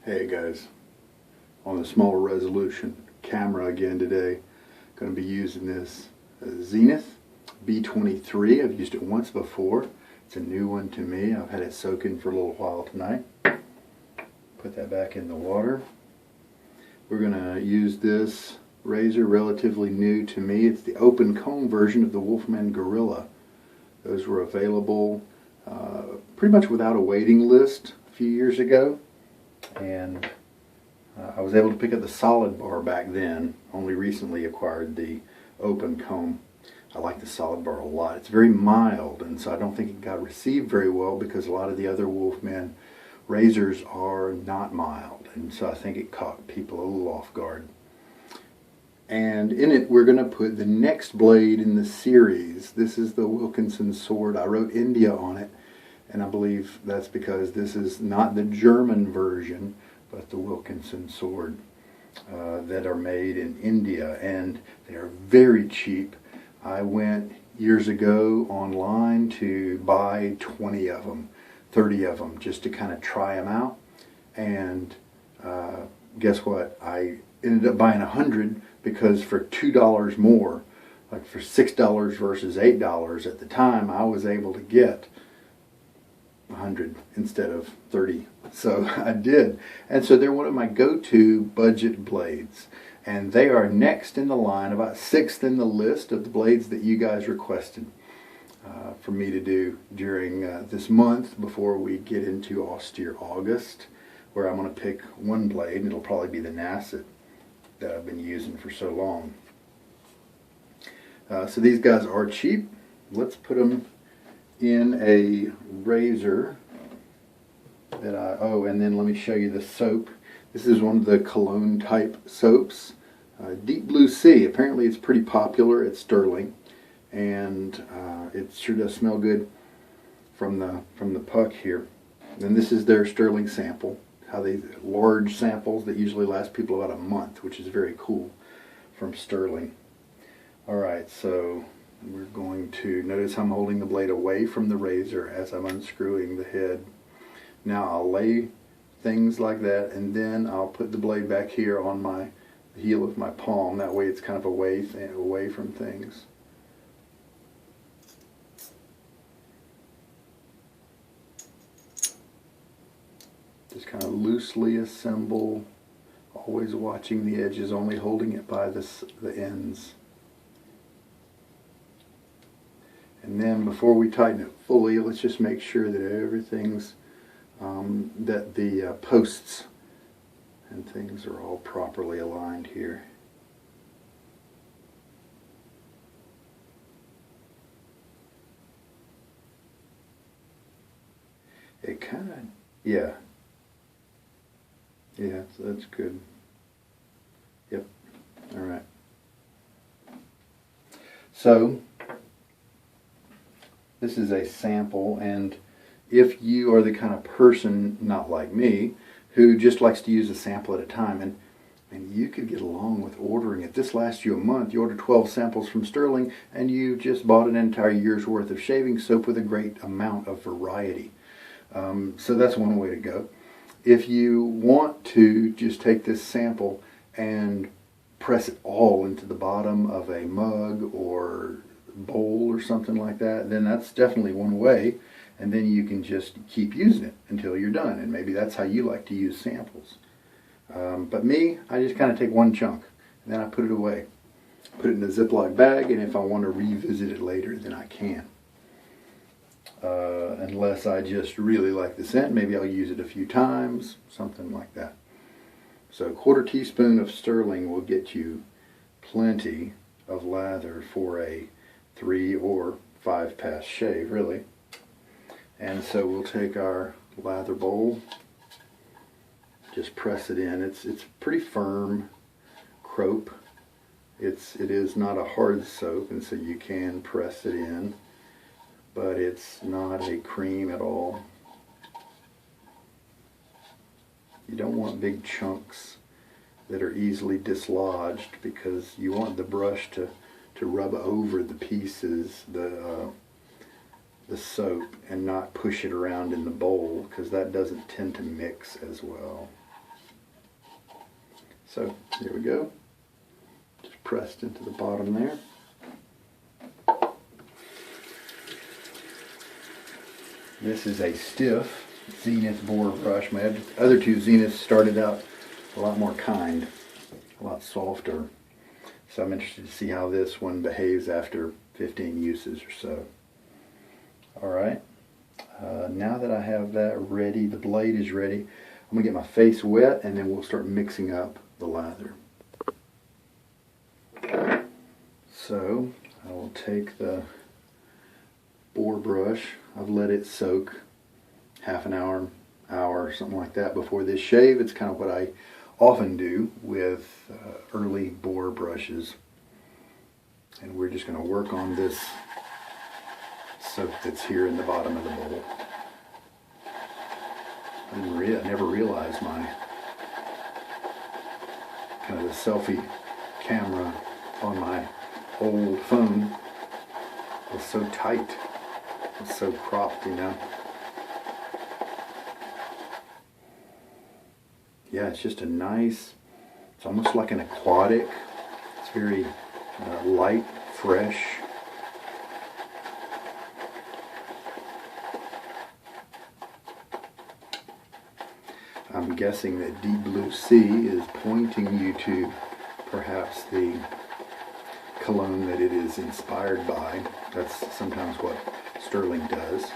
Hey guys, on the smaller resolution camera again today. Going to be using this Zenith B23. I've used it once before. It's a new one to me. I've had it soaking for a little while tonight. Put that back in the water. We're going to use this razor, relatively new to me. It's the open comb version of the Wolfman Guerrilla. Those were available pretty much without a waiting list a few years ago. And I was able to pick up the solid bar back then. Only recently acquired the open comb. I like the solid bar a lot. It's very mild, and so I don't think it got received very well because a lot of the other Wolfman razors are not mild, and so I think it caught people a little off guard. And in it we're going to put the next blade in the series. This is the Wilkinson Sword. I wrote India on it, and I believe that's because this is not the German version, but the Wilkinson Sword that are made in India, and they are very cheap. I went years ago online to buy 20 of them, 30 of them, just to kind of try them out, and guess what? I ended up buying 100 because for $2 more, like for $6 versus $8 at the time, I was able to get 100 instead of 30. So I did. And so they're one of my go-to budget blades. And they are next in the line, about 6th in the list of the blades that you guys requested for me to do during this month before we get into austere August, where I'm going to pick one blade, and it'll probably be the Nasset that I've been using for so long. So these guys are cheap. Let's put them in a razor that and then let me show you the soap. This is one of the cologne type soaps, Deep Blue Sea. Apparently it's pretty popular at Stirling, and it sure does smell good from the puck here. And this is their Stirling sample. How they large samples that usually last people about a month, which is very cool from Stirling. Alright, so we're going to notice I'm holding the blade away from the razor as I'm unscrewing the head. Now I'll lay things like that, and then I'll put the blade back here on the heel of my palm. That way it's kind of away from things. Just kind of loosely assemble, always watching the edges, only holding it by the ends. And then before we tighten it fully, let's just make sure that everything's, that the posts and things are all properly aligned here. It kind of, yeah, so that's good. Yep, all right. So this is a sample, and if you are the kind of person, not like me, who just likes to use a sample at a time, and you could get along with ordering it. This lasts you a month. You order 12 samples from Stirling, and you just bought an entire year's worth of shaving soap with a great amount of variety. So that's one way to go. If you want to just take this sample and press it all into the bottom of a mug or bowl or something like that, then that's definitely one way, and then you can just keep using it until you're done, and maybe that's how you like to use samples. But me, I just kind of take one chunk and then I put it away, put it in a Ziploc bag, and if I want to revisit it later, then I can. Unless I just really like the scent, maybe I'll use it a few times, something like that. So a 1/4 teaspoon of Stirling will get you plenty of lather for a 3 or 5 pass shave, really. And so we'll take our lather bowl, just press it in. It's pretty firm crope. It is not a hard soap, and so you can press it in, but it's not a cream at all. You don't want big chunks that are easily dislodged, because you want the brush to rub over the pieces, the soap, and not push it around in the bowl, because that doesn't tend to mix as well. So here we go. Just pressed into the bottom there. This is a stiff Zenith Boar brush. My other two Zeniths started out a lot more kind, a lot softer. So I'm interested to see how this one behaves after 15 uses or so. Alright, now that I have that ready, the blade is ready, I'm going to get my face wet and then we'll start mixing up the lather. So I will take the Boar brush. I've let it soak half an hour, something like that before this shave. It's kind of what I often do with early Boar brushes. And we're just going to work on this soak that's here in the bottom of the bowl. I never realized my kind of the selfie camera on my old phone was so tight. It was so cropped, you know. Yeah, it's just a nice, it's almost like an aquatic. It's very light, fresh. I'm guessing that Deep Blue Sea is pointing you to perhaps the cologne that it is inspired by. That's sometimes what Stirling does.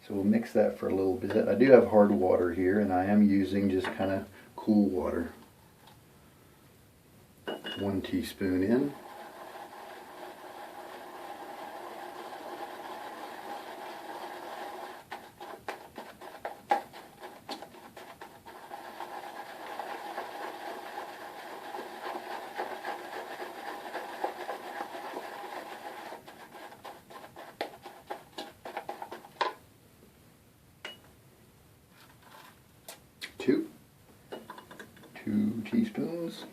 So we'll mix that for a little bit. I do have hard water here, and I am using just kind of cool water. 1 teaspoon in. Two teaspoons.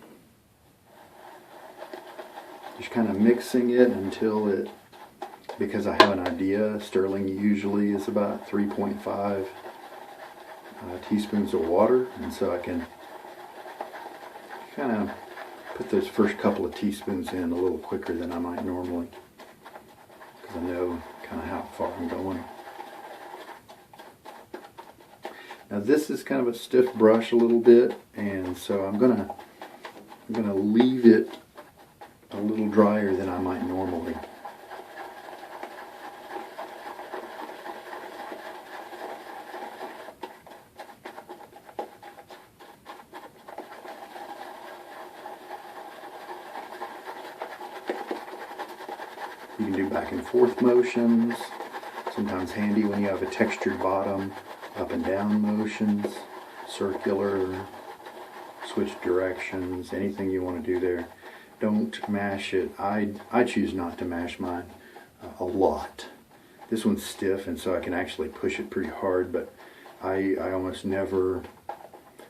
Just kind of mixing it until it, because I have an idea, Stirling usually is about 3.5 teaspoons of water, and so I can kind of put those first couple of teaspoons in a little quicker than I might normally, because I know kind of how far I'm going. Now this is kind of a stiff brush a little bit, and so I'm gonna leave it a little drier than I might normally. You can do back and forth motions, sometimes handy when you have a textured bottom. Up and down motions, circular, switch directions, anything you want to do there. Don't mash it. I choose not to mash mine a lot. This one's stiff, and so I can actually push it pretty hard, but I almost never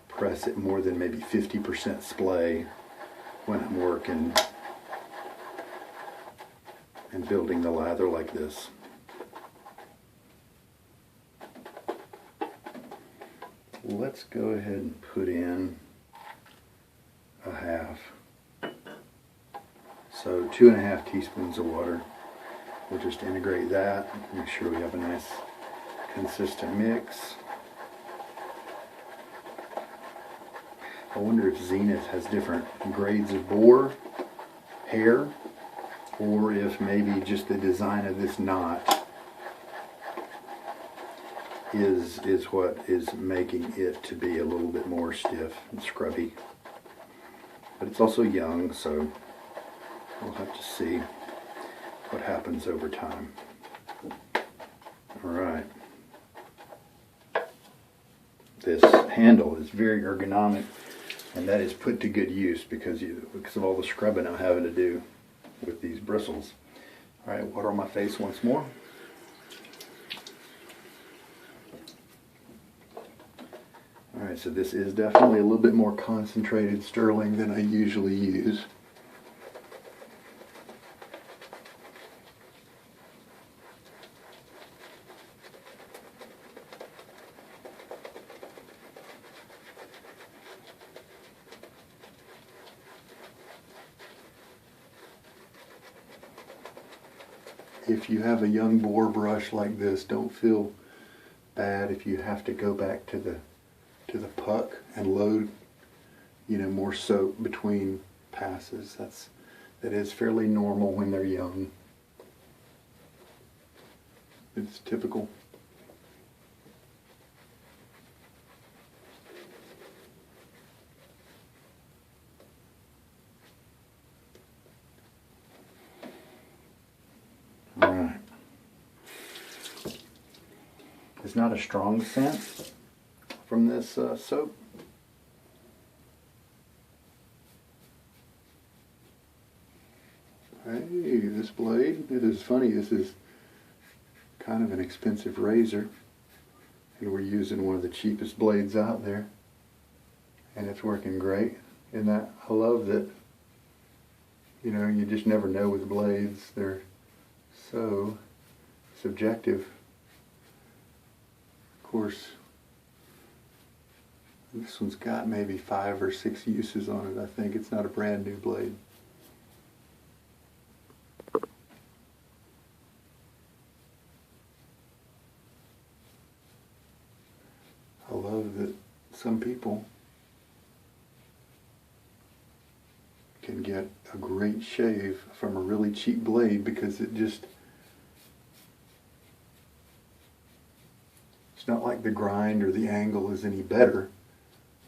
press it more than maybe 50% splay when I'm working and building the lather like this. Let's go ahead and put in a half. So 2.5 teaspoons of water. We'll just integrate that, make sure we have a nice consistent mix. I wonder if Zenith has different grades of boar hair, or if maybe just the design of this knot is what is making it to be a little bit more stiff and scrubby. But it's also young, so we'll have to see what happens over time. Alright. This handle is very ergonomic, and that is put to good use because of all the scrubbing I'm having to do with these bristles. Alright, water on my face once more. Alright, so this is definitely a little bit more concentrated Stirling than I usually use. if you have a young boar brush like this, don't feel bad if you have to go back to the puck and load, you know, more soap between passes. That is fairly normal when they're young. It's typical. Alright. It's not a strong scent from this soap. Hey, this blade, it is funny, this is kind of an expensive razor, and we're using one of the cheapest blades out there, and it's working great. And that, I love that, you know, you just never know with blades, they're so subjective. Of course, this one's got maybe 5 or 6 uses on it. I think it's not a brand new blade. I love that some people can get a great shave from a really cheap blade because it's not like the grind or the angle is any better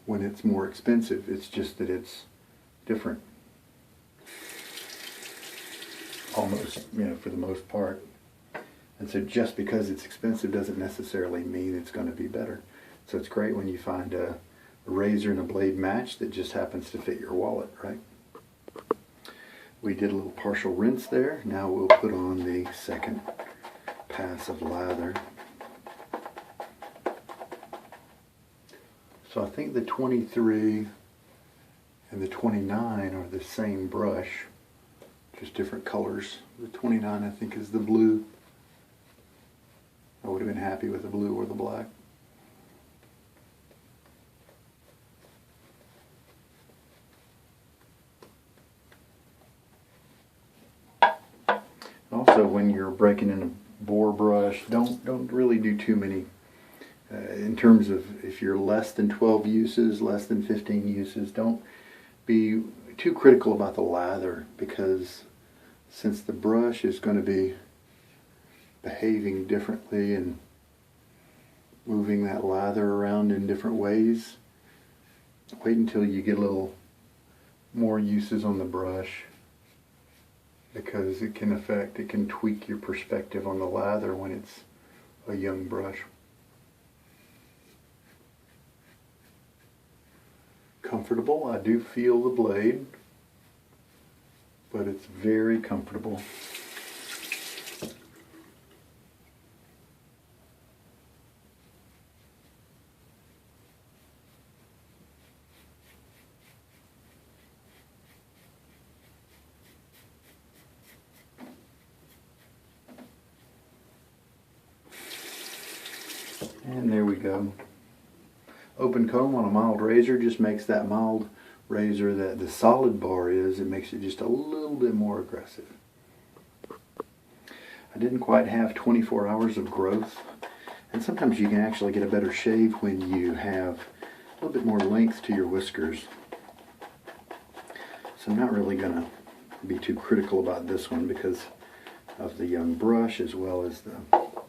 when it's more expensive. It's just that it's different. Almost, you know, for the most part. And so just because it's expensive doesn't necessarily mean it's going to be better. So it's great when you find a razor and a blade match that just happens to fit your wallet, right? We did a little partial rinse there. Now we'll put on the second pass of lather. So I think the 23 and the 29 are the same brush, just different colors. The 29 I think is the blue. I would have been happy with the blue or the black. Also, when you're breaking in a boar brush, don't really do too many. In terms of if you're less than 12 uses, less than 15 uses, don't be too critical about the lather, because since the brush is going to be behaving differently and moving that lather around in different ways, wait until you get a little more uses on the brush, because it can tweak your perspective on the lather when it's a young brush. Comfortable, I do feel the blade, but it's very comfortable. And there we go. Open comb on a mild razor just makes that mild razor that the solid bar is, it makes it just a little bit more aggressive. I didn't quite have 24 hours of growth, and sometimes you can actually get a better shave when you have a little bit more length to your whiskers. So I'm not really going to be too critical about this one because of the young brush as well as the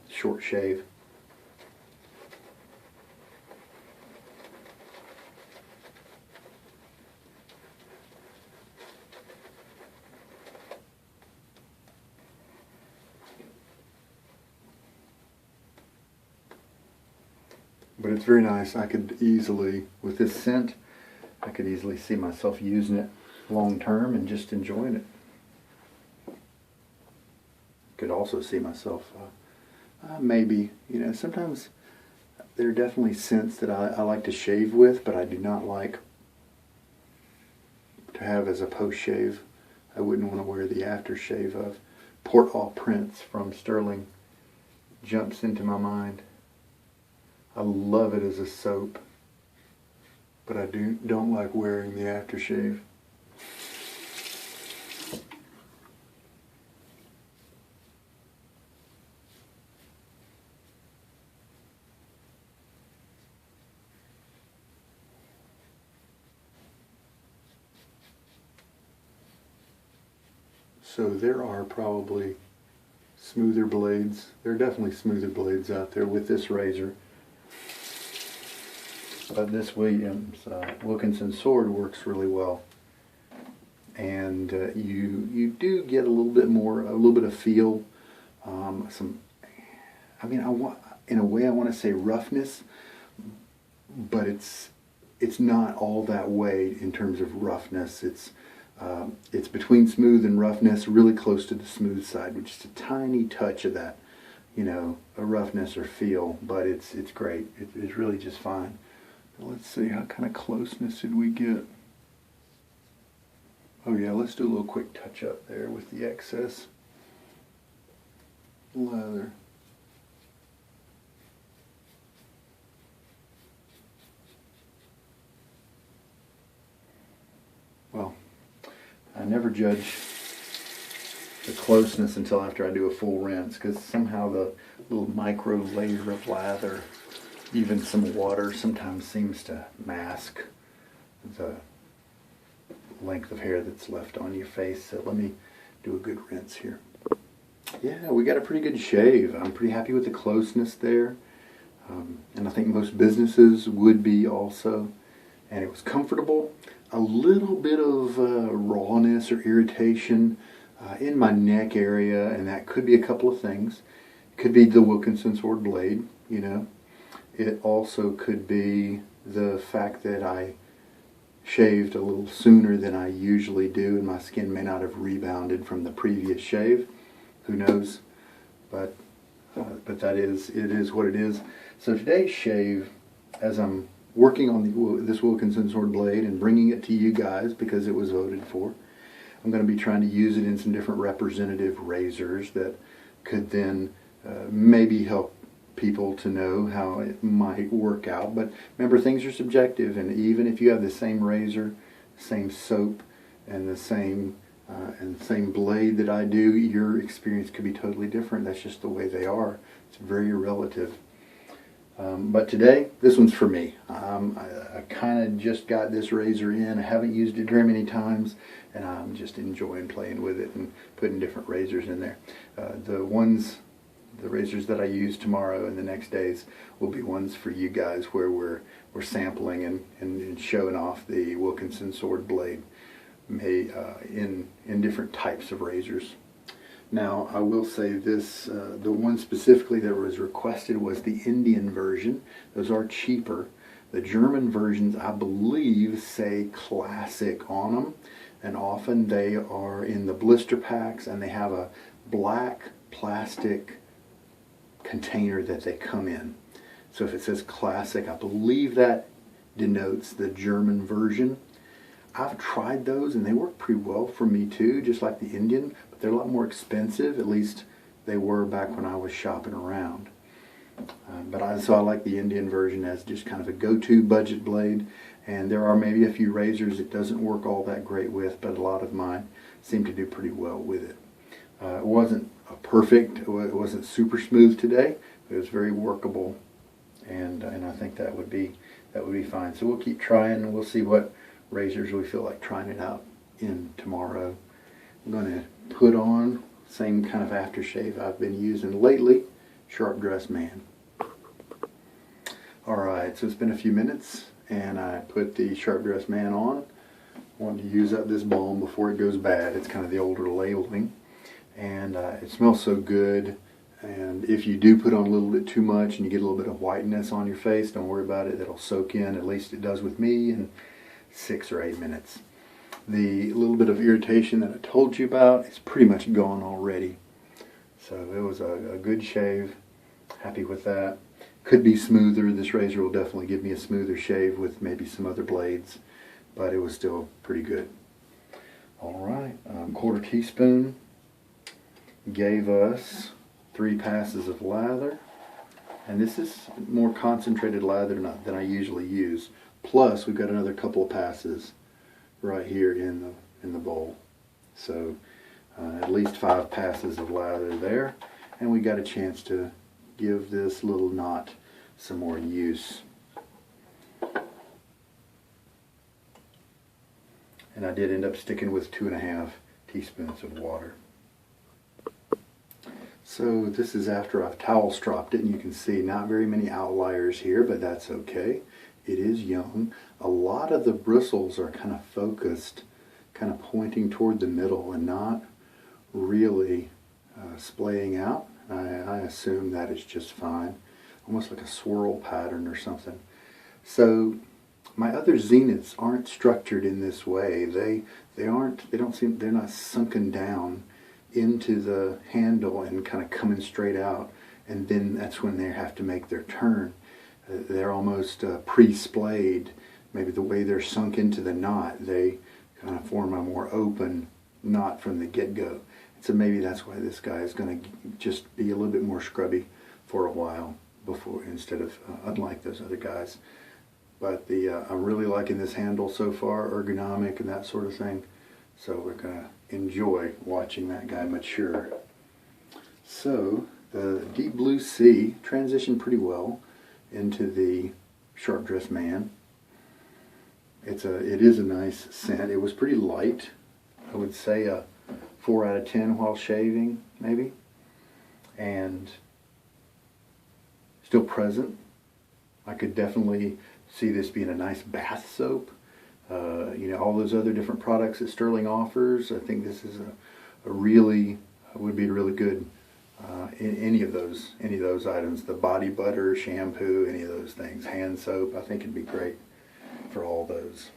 short shave. But it's very nice. I could easily, with this scent, I could easily see myself using it long term and just enjoying it. Could also see myself maybe, you know, sometimes there are definitely scents that I like to shave with, but I do not like to have as a post shave. I wouldn't want to wear the aftershave of Port au Prince from Stirling. Jumps into my mind. I love it as a soap, but I don't like wearing the aftershave. So there are probably smoother blades. There are definitely smoother blades out there with this razor. But this Wilkinson Sword works really well. And you do get a little bit of feel. In a way I want to say roughness, but it's not all that way in terms of roughness. It's between smooth and roughness, really close to the smooth side, with just a tiny touch of that, a roughness or feel. But it's great. It's really just fine. Let's see, how kind of closeness did we get? Oh yeah, let's do a little quick touch up there with the excess lather. Well, I never judge the closeness until after I do a full rinse, because somehow the little micro layer of lather, even some water, sometimes seems to mask the length of hair that's left on your face. So let me do a good rinse here. Yeah, we got a pretty good shave. I'm pretty happy with the closeness there. And I think most businesses would be also. And it was comfortable. A little bit of rawness or irritation in my neck area, and that could be a couple of things. It could be the Wilkinson Sword blade, It also could be the fact that I shaved a little sooner than I usually do, and my skin may not have rebounded from the previous shave. Who knows? But it is what it is. So today's shave, as I'm working on this Wilkinson Sword blade and bringing it to you guys because it was voted for, I'm going to be trying to use it in some different representative razors that could then maybe help people to know how it might work out. But remember, things are subjective, and even if you have the same razor, same soap, and the same blade that I do, your experience could be totally different. That's just the way they are. It's very relative. But today, this one's for me. I kind of just got this razor in. I haven't used it very many times, and I'm just enjoying playing with it and putting different razors in there. The razors that I use tomorrow and the next days will be ones for you guys where we're sampling and showing off the Wilkinson Sword blade in different types of razors. Now, I will say this, the one specifically that was requested was the Indian version. Those are cheaper. The German versions, I believe, say classic on them, and often they are in the blister packs, and they have a black plastic container that they come in. So if it says classic, I believe that denotes the German version. I've tried those and they work pretty well for me too, just like the Indian, but they're a lot more expensive. At least they were back when I was shopping around. So I like the Indian version as just kind of a go-to budget blade, and there are maybe a few razors it doesn't work all that great with, but a lot of mine seem to do pretty well with it. It wasn't it wasn't super smooth today, but it was very workable, and I think that would be fine. So we'll keep trying, and we'll see what razors we feel like trying it out in tomorrow. I'm going to put on same kind of aftershave I've been using lately, Sharp Dressed Man. Alright, so it's been a few minutes and I put the Sharp Dressed Man on. I wanted to use up this balm before it goes bad. It's kind of the older labeling, and it smells so good. And if you do put on a little bit too much and you get a little bit of whiteness on your face, don't worry about it. It'll soak in, at least it does with me, in 6 or 8 minutes. The little bit of irritation that I told you about is pretty much gone already. So it was a good shave. Happy with that. Could be smoother. This razor will definitely give me a smoother shave with maybe some other blades, but it was still pretty good. Alright, 1/4 teaspoon gave us 3 passes of lather, and this is more concentrated lather than I usually use. Plus, we've got another couple of passes right here in the bowl. So at least 5 passes of lather there, and we got a chance to give this little knot some more use. And I did end up sticking with 2.5 teaspoons of water. So this is after I've towel stropped it, and you can see not very many outliers here, but that's okay. It is young. A lot of the bristles are kind of focused, kind of pointing toward the middle and not really splaying out. I assume that is just fine. Almost like a swirl pattern or something. So my other zeniths aren't structured in this way. They're not sunken down into the handle and kind of coming straight out, and then that's when they have to make their turn. They're almost pre-splayed. Maybe the way they're sunk into the knot, they kind of form a more open knot from the get-go. So maybe that's why this guy is going to just be a little bit more scrubby for a while before, instead of unlike those other guys. But I'm really liking this handle so far, ergonomic and that sort of thing. So we're going to enjoy watching that guy mature. So the Deep Blue Sea transitioned pretty well into the Sharp Dressed Man. It is a nice scent. It was pretty light. I would say a 4 out of 10 while shaving, maybe. And still present. I could definitely see this being a nice bath soap. You know, all those other different products that Stirling offers, I think this is would be really good in any of those items. The body butter, shampoo, any of those things, hand soap, I think it'd be great for all those.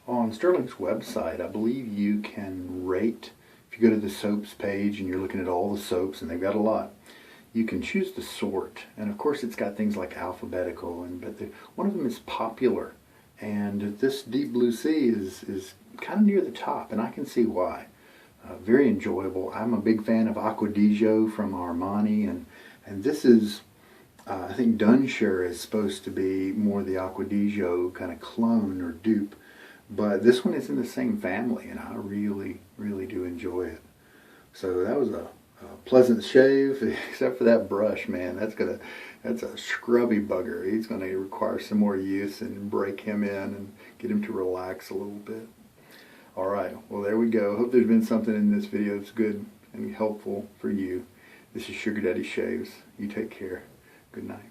On Stirling's website, I believe you can rate. If you go to the soaps page and you're looking at all the soaps, and they've got a lot, you can choose the sort, and of course it's got things like alphabetical, but one of them is popular, and this Deep Blue Sea is kind of near the top, and I can see why. Very enjoyable. I'm a big fan of Acqua di Gio from Armani, and this is, I think Dunshire is supposed to be more the Acqua di Gio kind of clone or dupe, but this one is in the same family, and I really, really do enjoy it. So that was a pleasant shave, except for that brush, man. That's a scrubby bugger. He's going to require some more use and break him in and get him to relax a little bit. All right, well, there we go. Hope there's been something in this video that's good and helpful for you. This is Sugar Daddy Shaves. You take care. Good night.